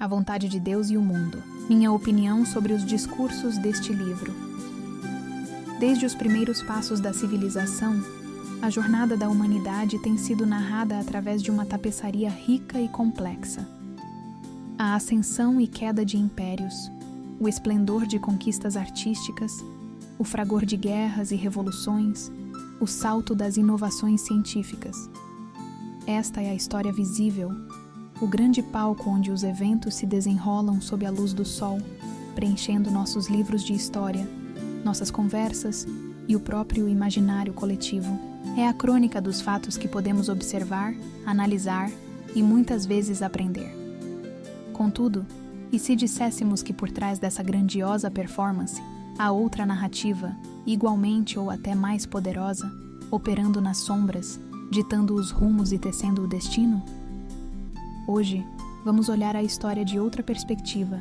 A Vontade de Deus e o Mundo. Minha opinião sobre os discursos deste livro. Desde os primeiros passos da civilização, a jornada da humanidade tem sido narrada através de uma tapeçaria rica e complexa. A ascensão e queda de impérios, o esplendor de conquistas artísticas, o fragor de guerras e revoluções, o salto das inovações científicas. Esta é a história visível, o grande palco onde os eventos se desenrolam sob a luz do sol, preenchendo nossos livros de história, nossas conversas e o próprio imaginário coletivo. É a crônica dos fatos que podemos observar, analisar e muitas vezes aprender. Contudo, e se disséssemos que por trás dessa grandiosa performance há outra narrativa, igualmente ou até mais poderosa, operando nas sombras, ditando os rumos e tecendo o destino? Hoje, vamos olhar a história de outra perspectiva,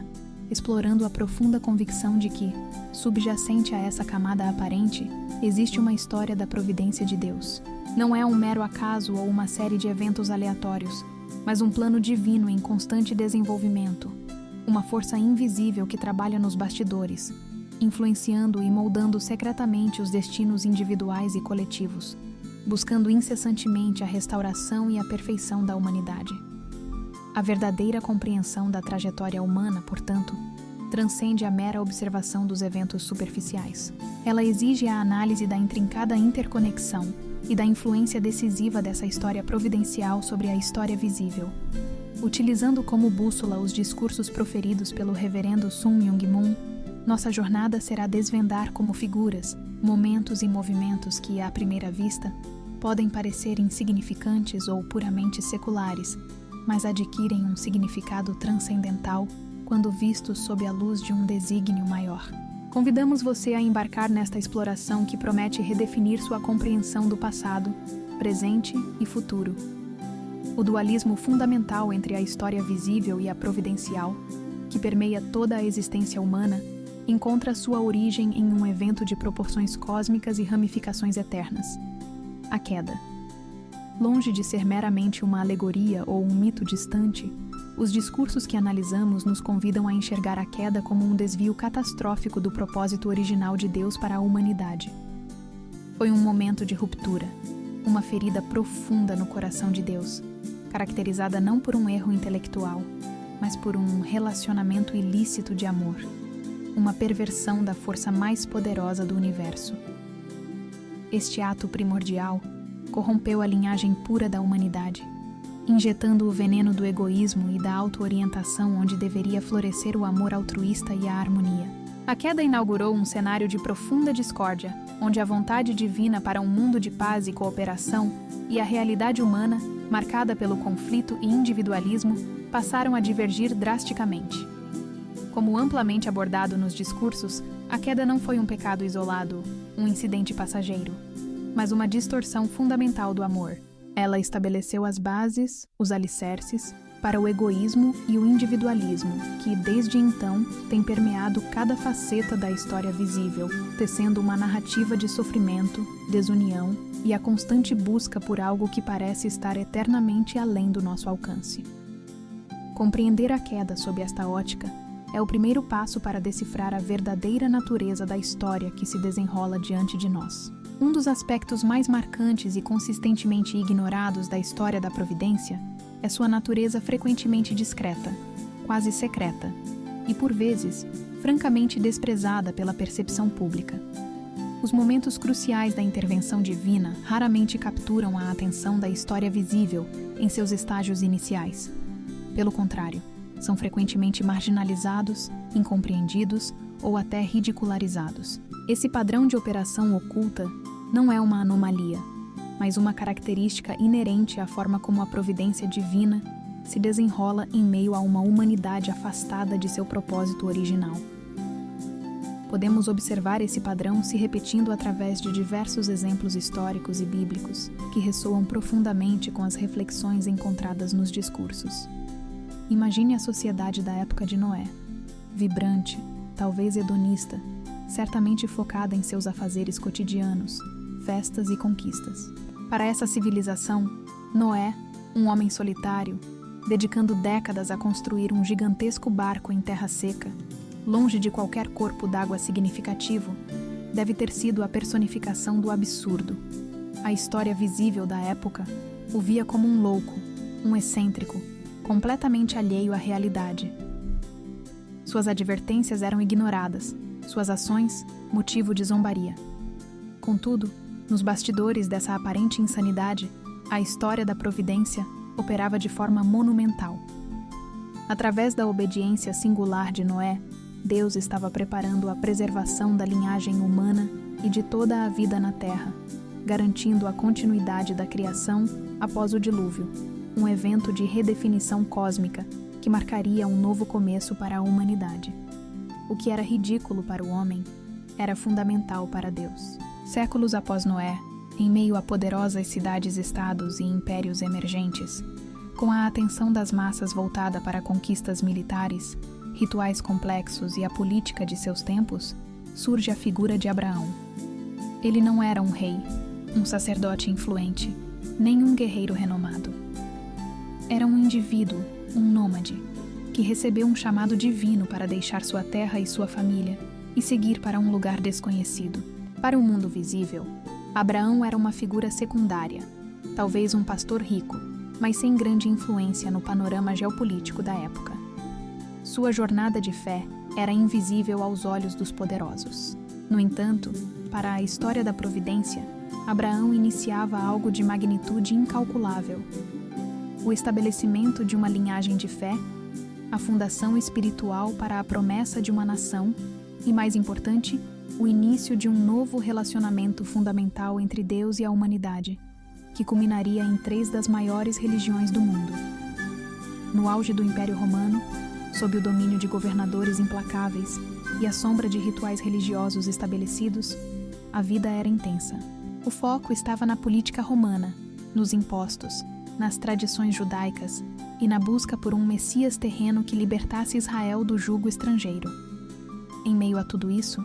explorando a profunda convicção de que, subjacente a essa camada aparente, existe uma história da providência de Deus. Não é um mero acaso ou uma série de eventos aleatórios, mas um plano divino em constante desenvolvimento, uma força invisível que trabalha nos bastidores, influenciando e moldando secretamente os destinos individuais e coletivos, buscando incessantemente a restauração e a perfeição da humanidade. A verdadeira compreensão da trajetória humana, portanto, transcende a mera observação dos eventos superficiais. Ela exige a análise da intrincada interconexão e da influência decisiva dessa história providencial sobre a história visível. Utilizando como bússola os discursos proferidos pelo reverendo Sun Myung Moon, nossa jornada será desvendar como figuras, momentos e movimentos que, à primeira vista, podem parecer insignificantes ou puramente seculares, mas adquirem um significado transcendental quando vistos sob a luz de um desígnio maior. Convidamos você a embarcar nesta exploração que promete redefinir sua compreensão do passado, presente e futuro. O dualismo fundamental entre a história visível e a providencial, que permeia toda a existência humana, encontra sua origem em um evento de proporções cósmicas e ramificações eternas: a queda. Longe de ser meramente uma alegoria ou um mito distante, os discursos que analisamos nos convidam a enxergar a queda como um desvio catastrófico do propósito original de Deus para a humanidade. Foi um momento de ruptura, uma ferida profunda no coração de Deus, caracterizada não por um erro intelectual, mas por um relacionamento ilícito de amor, uma perversão da força mais poderosa do universo. Este ato primordial corrompeu a linhagem pura da humanidade, injetando o veneno do egoísmo e da auto-orientação onde deveria florescer o amor altruísta e a harmonia. A queda inaugurou um cenário de profunda discórdia, onde a vontade divina para um mundo de paz e cooperação e a realidade humana, marcada pelo conflito e individualismo, passaram a divergir drasticamente. Como amplamente abordado nos discursos, a queda não foi um pecado isolado, um incidente passageiro, mas uma distorção fundamental do amor. Ela estabeleceu as bases, os alicerces, para o egoísmo e o individualismo, que, desde então, tem permeado cada faceta da história visível, tecendo uma narrativa de sofrimento, desunião e a constante busca por algo que parece estar eternamente além do nosso alcance. Compreender a queda sob esta ótica é o primeiro passo para decifrar a verdadeira natureza da história que se desenrola diante de nós. Um dos aspectos mais marcantes e consistentemente ignorados da história da providência é sua natureza frequentemente discreta, quase secreta, e por vezes, francamente desprezada pela percepção pública. Os momentos cruciais da intervenção divina raramente capturam a atenção da história visível em seus estágios iniciais. Pelo contrário, são frequentemente marginalizados, incompreendidos ou até ridicularizados. Esse padrão de operação oculta não é uma anomalia, mas uma característica inerente à forma como a providência divina se desenrola em meio a uma humanidade afastada de seu propósito original. Podemos observar esse padrão se repetindo através de diversos exemplos históricos e bíblicos que ressoam profundamente com as reflexões encontradas nos discursos. Imagine a sociedade da época de Noé, vibrante, talvez hedonista, certamente focada em seus afazeres cotidianos, festas e conquistas. Para essa civilização, Noé, um homem solitário, dedicando décadas a construir um gigantesco barco em terra seca, longe de qualquer corpo d'água significativo, deve ter sido a personificação do absurdo. A história visível da época o via como um louco, um excêntrico, completamente alheio à realidade. Suas advertências eram ignoradas, suas ações, motivo de zombaria. Contudo, nos bastidores dessa aparente insanidade, a história da providência operava de forma monumental. Através da obediência singular de Noé, Deus estava preparando a preservação da linhagem humana e de toda a vida na Terra, garantindo a continuidade da criação após o dilúvio, um evento de redefinição cósmica que marcaria um novo começo para a humanidade. O que era ridículo para o homem era fundamental para Deus. Séculos após Noé, em meio a poderosas cidades-estados e impérios emergentes, com a atenção das massas voltada para conquistas militares, rituais complexos e a política de seus tempos, surge a figura de Abraão. Ele não era um rei, um sacerdote influente, nem um guerreiro renomado. Era um indivíduo, um nômade, que recebeu um chamado divino para deixar sua terra e sua família e seguir para um lugar desconhecido. Para o mundo visível, Abraão era uma figura secundária, talvez um pastor rico, mas sem grande influência no panorama geopolítico da época. Sua jornada de fé era invisível aos olhos dos poderosos. No entanto, para a história da providência, Abraão iniciava algo de magnitude incalculável: o estabelecimento de uma linhagem de fé, a fundação espiritual para a promessa de uma nação e, mais importante, o início de um novo relacionamento fundamental entre Deus e a humanidade, que culminaria em 3 das maiores religiões do mundo. No auge do Império Romano, sob o domínio de governadores implacáveis e à sombra de rituais religiosos estabelecidos, a vida era intensa. O foco estava na política romana, nos impostos, nas tradições judaicas e na busca por um Messias terreno que libertasse Israel do jugo estrangeiro. Em meio a tudo isso,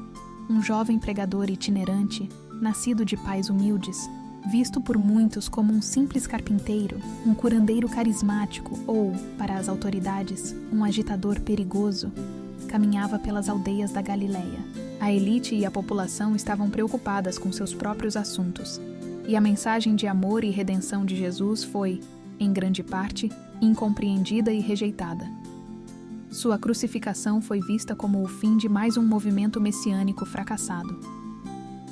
um jovem pregador itinerante, nascido de pais humildes, visto por muitos como um simples carpinteiro, um curandeiro carismático ou, para as autoridades, um agitador perigoso, caminhava pelas aldeias da Galileia. A elite e a população estavam preocupadas com seus próprios assuntos, e a mensagem de amor e redenção de Jesus foi, em grande parte, incompreendida e rejeitada. Sua crucificação foi vista como o fim de mais um movimento messiânico fracassado.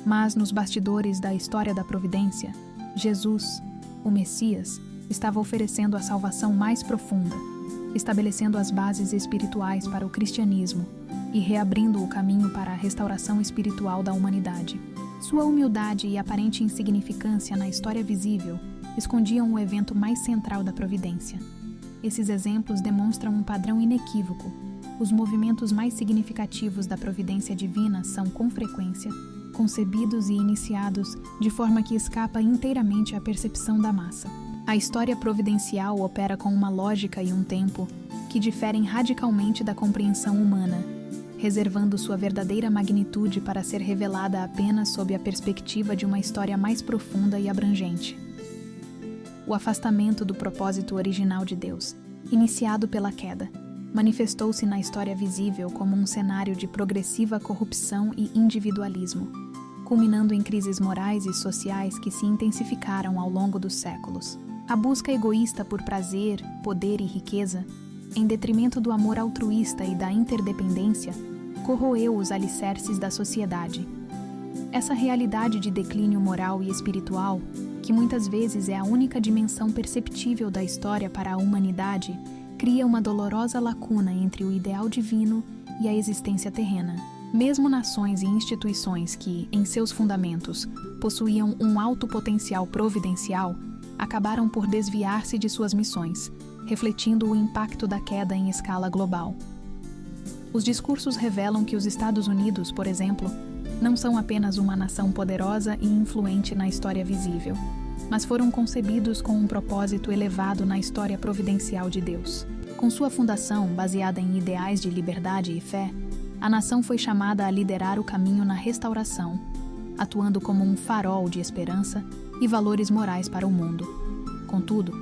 Mas nos bastidores da história da providência, Jesus, o Messias, estava oferecendo a salvação mais profunda, estabelecendo as bases espirituais para o cristianismo e reabrindo o caminho para a restauração espiritual da humanidade. Sua humildade e aparente insignificância na história visível escondiam o evento mais central da providência. Esses exemplos demonstram um padrão inequívoco. Os movimentos mais significativos da providência divina são, com frequência, concebidos e iniciados de forma que escapa inteiramente à percepção da massa. A história providencial opera com uma lógica e um tempo que diferem radicalmente da compreensão humana, reservando sua verdadeira magnitude para ser revelada apenas sob a perspectiva de uma história mais profunda e abrangente. O afastamento do propósito original de Deus, iniciado pela queda, manifestou-se na história visível como um cenário de progressiva corrupção e individualismo, culminando em crises morais e sociais que se intensificaram ao longo dos séculos. A busca egoísta por prazer, poder e riqueza, em detrimento do amor altruísta e da interdependência, corroeu os alicerces da sociedade. Essa realidade de declínio moral e espiritual, que muitas vezes é a única dimensão perceptível da história para a humanidade, cria uma dolorosa lacuna entre o ideal divino e a existência terrena. Mesmo nações e instituições que, em seus fundamentos, possuíam um alto potencial providencial, acabaram por desviar-se de suas missões, refletindo o impacto da queda em escala global. Os discursos revelam que os Estados Unidos, por exemplo, não são apenas uma nação poderosa e influente na história visível, mas foram concebidos com um propósito elevado na história providencial de Deus. Com sua fundação, baseada em ideais de liberdade e fé, a nação foi chamada a liderar o caminho na restauração, atuando como um farol de esperança e valores morais para o mundo. Contudo,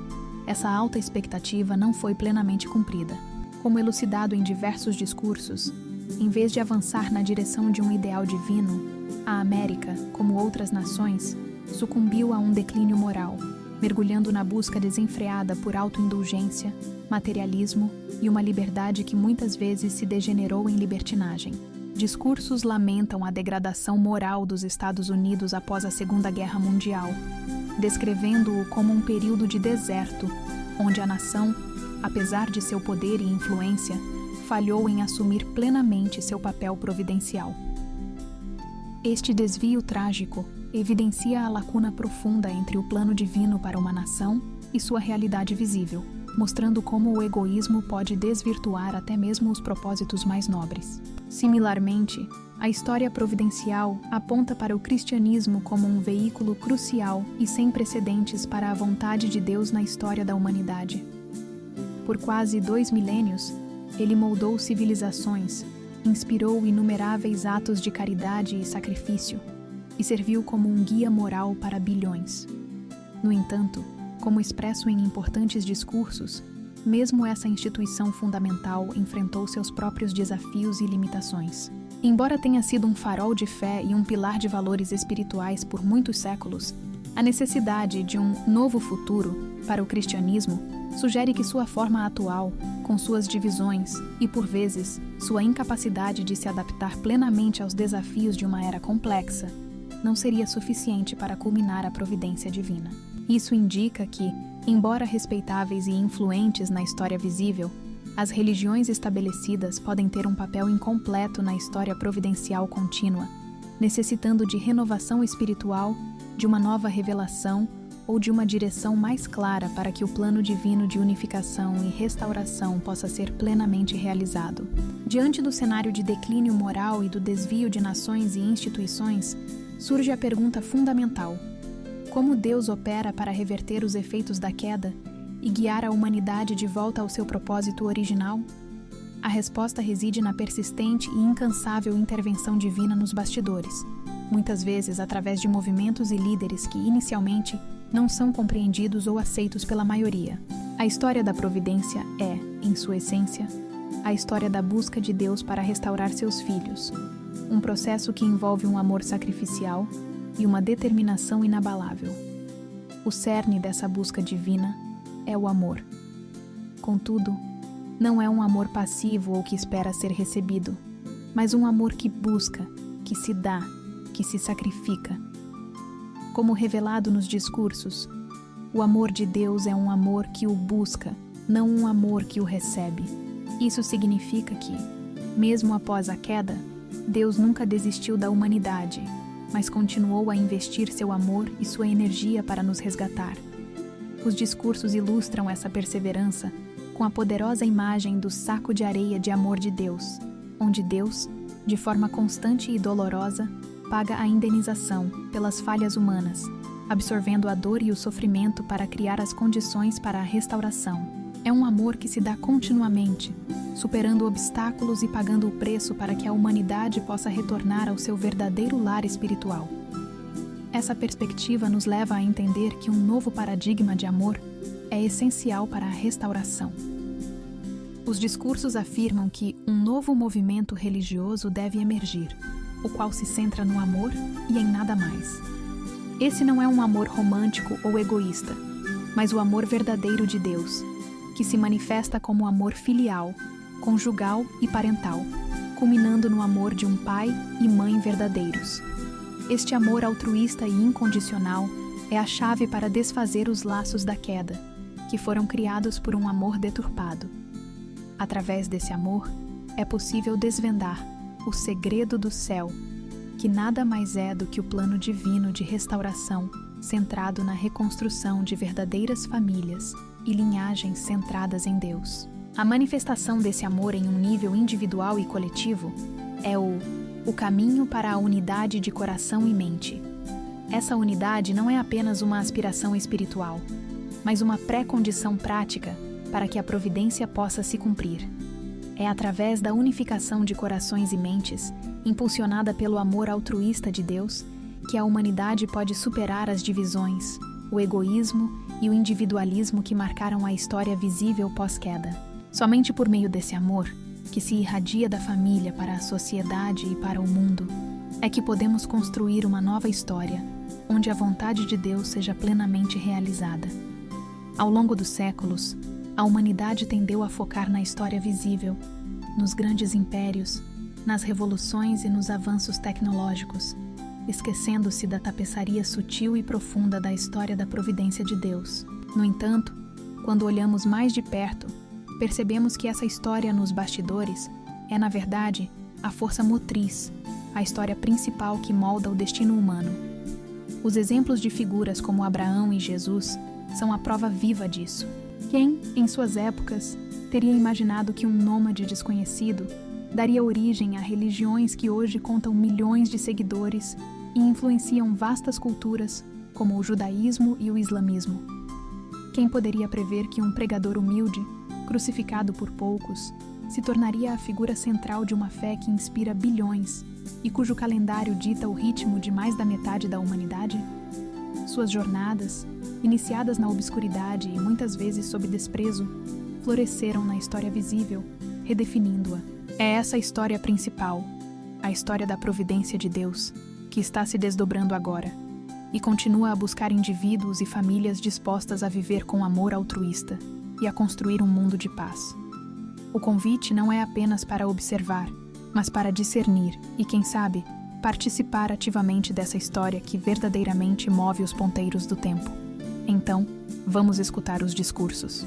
essa alta expectativa não foi plenamente cumprida. Como elucidado em diversos discursos, em vez de avançar na direção de um ideal divino, a América, como outras nações, sucumbiu a um declínio moral, mergulhando na busca desenfreada por autoindulgência, materialismo e uma liberdade que muitas vezes se degenerou em libertinagem. Discursos lamentam a degradação moral dos Estados Unidos após a Segunda Guerra Mundial, descrevendo-o como um período de deserto, onde a nação, apesar de seu poder e influência, falhou em assumir plenamente seu papel providencial. Este desvio trágico evidencia a lacuna profunda entre o plano divino para uma nação e sua realidade visível, mostrando como o egoísmo pode desvirtuar até mesmo os propósitos mais nobres. Similarmente, a história providencial aponta para o cristianismo como um veículo crucial e sem precedentes para a vontade de Deus na história da humanidade. Por quase 2 milênios, ele moldou civilizações, inspirou inumeráveis atos de caridade e sacrifício, e serviu como um guia moral para bilhões. No entanto, como expresso em importantes discursos, mesmo essa instituição fundamental enfrentou seus próprios desafios e limitações. Embora tenha sido um farol de fé e um pilar de valores espirituais por muitos séculos, a necessidade de um novo futuro para o cristianismo sugere que sua forma atual, com suas divisões e, por vezes, sua incapacidade de se adaptar plenamente aos desafios de uma era complexa, não seria suficiente para culminar a providência divina. Isso indica que, embora respeitáveis e influentes na história visível, as religiões estabelecidas podem ter um papel incompleto na história providencial contínua, necessitando de renovação espiritual, de uma nova revelação ou de uma direção mais clara para que o plano divino de unificação e restauração possa ser plenamente realizado. Diante do cenário de declínio moral e do desvio de nações e instituições, surge a pergunta fundamental: como Deus opera para reverter os efeitos da queda e guiar a humanidade de volta ao seu propósito original? A resposta reside na persistente e incansável intervenção divina nos bastidores, muitas vezes através de movimentos e líderes que, inicialmente, não são compreendidos ou aceitos pela maioria. A história da providência é, em sua essência, a história da busca de Deus para restaurar seus filhos, um processo que envolve um amor sacrificial e uma determinação inabalável. O cerne dessa busca divina é o amor. Contudo, não é um amor passivo ou que espera ser recebido, mas um amor que busca, que se dá, que se sacrifica. Como revelado nos discursos, o amor de Deus é um amor que o busca, não um amor que o recebe. Isso significa que, mesmo após a queda, Deus nunca desistiu da humanidade, mas continuou a investir seu amor e sua energia para nos resgatar. Os discursos ilustram essa perseverança com a poderosa imagem do saco de areia de amor de Deus, onde Deus, de forma constante e dolorosa, paga a indenização pelas falhas humanas, absorvendo a dor e o sofrimento para criar as condições para a restauração. É um amor que se dá continuamente, superando obstáculos e pagando o preço para que a humanidade possa retornar ao seu verdadeiro lar espiritual. Essa perspectiva nos leva a entender que um novo paradigma de amor é essencial para a restauração. Os discursos afirmam que um novo movimento religioso deve emergir, o qual se centra no amor e em nada mais. Esse não é um amor romântico ou egoísta, mas o amor verdadeiro de Deus, que se manifesta como amor filial, conjugal e parental, culminando no amor de um pai e mãe verdadeiros. Este amor altruísta e incondicional é a chave para desfazer os laços da queda, que foram criados por um amor deturpado. Através desse amor, é possível desvendar o segredo do céu, que nada mais é do que o plano divino de restauração centrado na reconstrução de verdadeiras famílias e linhagens centradas em Deus. A manifestação desse amor em um nível individual e coletivo é o caminho para a unidade de coração e mente. Essa unidade não é apenas uma aspiração espiritual, mas uma pré-condição prática para que a providência possa se cumprir. É através da unificação de corações e mentes, impulsionada pelo amor altruísta de Deus, que a humanidade pode superar as divisões, o egoísmo e o individualismo que marcaram a história visível pós-queda. Somente por meio desse amor, que se irradia da família para a sociedade e para o mundo, é que podemos construir uma nova história, onde a vontade de Deus seja plenamente realizada. Ao longo dos séculos, a humanidade tendeu a focar na história visível, nos grandes impérios, nas revoluções e nos avanços tecnológicos, esquecendo-se da tapeçaria sutil e profunda da história da providência de Deus. No entanto, quando olhamos mais de perto, percebemos que essa história nos bastidores é, na verdade, a força motriz, a história principal que molda o destino humano. Os exemplos de figuras como Abraão e Jesus são a prova viva disso. Quem, em suas épocas, teria imaginado que um nômade desconhecido daria origem a religiões que hoje contam milhões de seguidores e influenciam vastas culturas, como o judaísmo e o islamismo? Quem poderia prever que um pregador humilde, crucificado por poucos, se tornaria a figura central de uma fé que inspira bilhões e cujo calendário dita o ritmo de mais da metade da humanidade? Suas jornadas, iniciadas na obscuridade e muitas vezes sob desprezo, floresceram na história visível, redefinindo-a. É essa a história principal, a história da providência de Deus, que está se desdobrando agora, e continua a buscar indivíduos e famílias dispostas a viver com amor altruísta e a construir um mundo de paz. O convite não é apenas para observar, mas para discernir e, quem sabe, participar ativamente dessa história que verdadeiramente move os ponteiros do tempo. Então, vamos escutar os discursos.